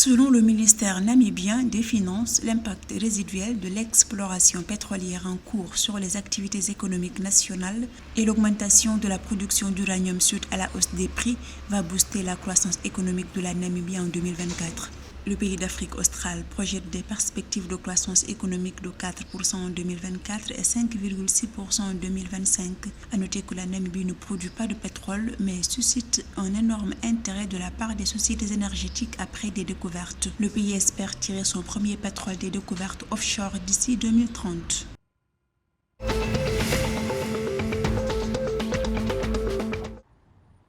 Selon le ministère namibien des Finances, l'impact résiduel de l'exploration pétrolière en cours sur les activités économiques nationales et l'augmentation de la production d'uranium suite à la hausse des prix va booster la croissance économique de la Namibie en 2024. Le pays d'Afrique australe projette des perspectives de croissance économique de 4% en 2024 et 5,6% en 2025. À noter que la Namibie ne produit pas de pétrole, mais suscite un énorme intérêt de la part des sociétés énergétiques après des découvertes. Le pays espère tirer son premier pétrole des découvertes offshore d'ici 2030.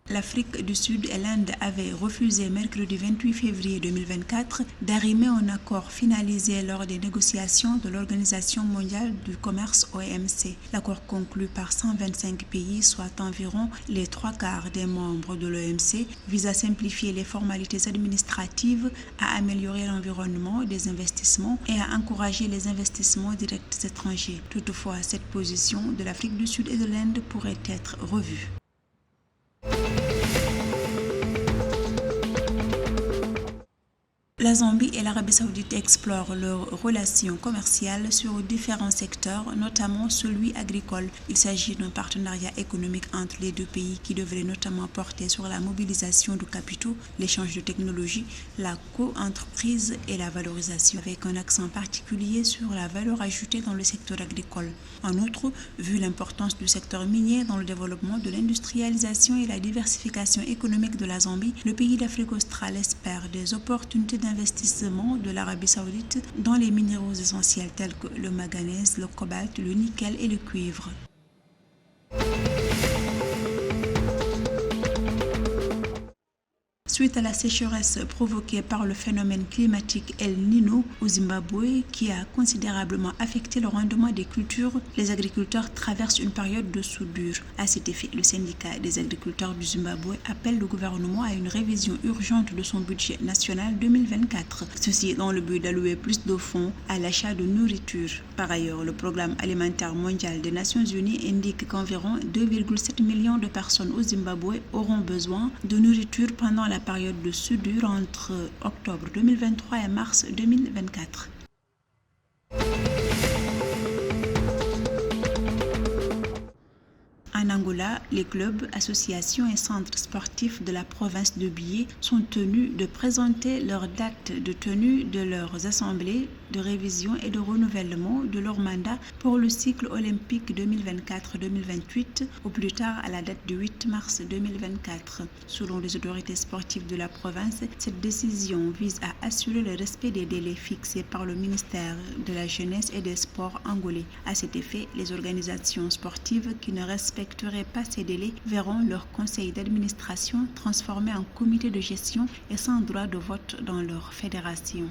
L'Afrique du Sud et l'Inde avaient refusé mercredi 28 février 2024 d'arrimer un accord finalisé lors des négociations de l'Organisation mondiale du commerce OMC. L'accord conclu par 125 pays, soit environ les 3/4 des membres de l'OMC, vise à simplifier les formalités administratives, à améliorer l'environnement des investissements et à encourager les investissements directs étrangers. Toutefois, cette position de l'Afrique du Sud et de l'Inde pourrait être revue. La Zambie et l'Arabie saoudite explorent leurs relations commerciales sur différents secteurs, notamment celui agricole. Il s'agit d'un partenariat économique entre les deux pays qui devrait notamment porter sur la mobilisation de capitaux, l'échange de technologies, la co-entreprise et la valorisation, avec un accent particulier sur la valeur ajoutée dans le secteur agricole. En outre, vu l'importance du secteur minier dans le développement de l'industrialisation et la diversification économique de la Zambie, le pays d'Afrique australe espère des opportunités d'investissement de l'Arabie saoudite dans les minéraux essentiels tels que le manganèse, le cobalt, le nickel et le cuivre. Suite à la sécheresse provoquée par le phénomène climatique El Niño au Zimbabwe qui a considérablement affecté le rendement des cultures, les agriculteurs traversent une période de soudure. À cet effet, le syndicat des agriculteurs du Zimbabwe appelle le gouvernement à une révision urgente de son budget national 2024. Ceci dans le but d'allouer plus de fonds à l'achat de nourriture. Par ailleurs, le programme alimentaire mondial des Nations Unies indique qu'environ 2,7 millions de personnes au Zimbabwe auront besoin de nourriture pendant la période de soudure entre octobre 2023 et mars 2024. En Angola, les clubs, associations et centres sportifs de la province de Bié sont tenus de présenter leurs dates de tenue de leurs assemblées de révision et de renouvellement de leur mandat pour le cycle olympique 2024-2028 au plus tard à la date du 8 mars 2024. Selon les autorités sportives de la province, cette décision vise à assurer le respect des délais fixés par le ministère de la Jeunesse et des Sports angolais. À cet effet, les organisations sportives qui ne respecteraient pas ces délais verront leur conseil d'administration transformé en comité de gestion et sans droit de vote dans leur fédération.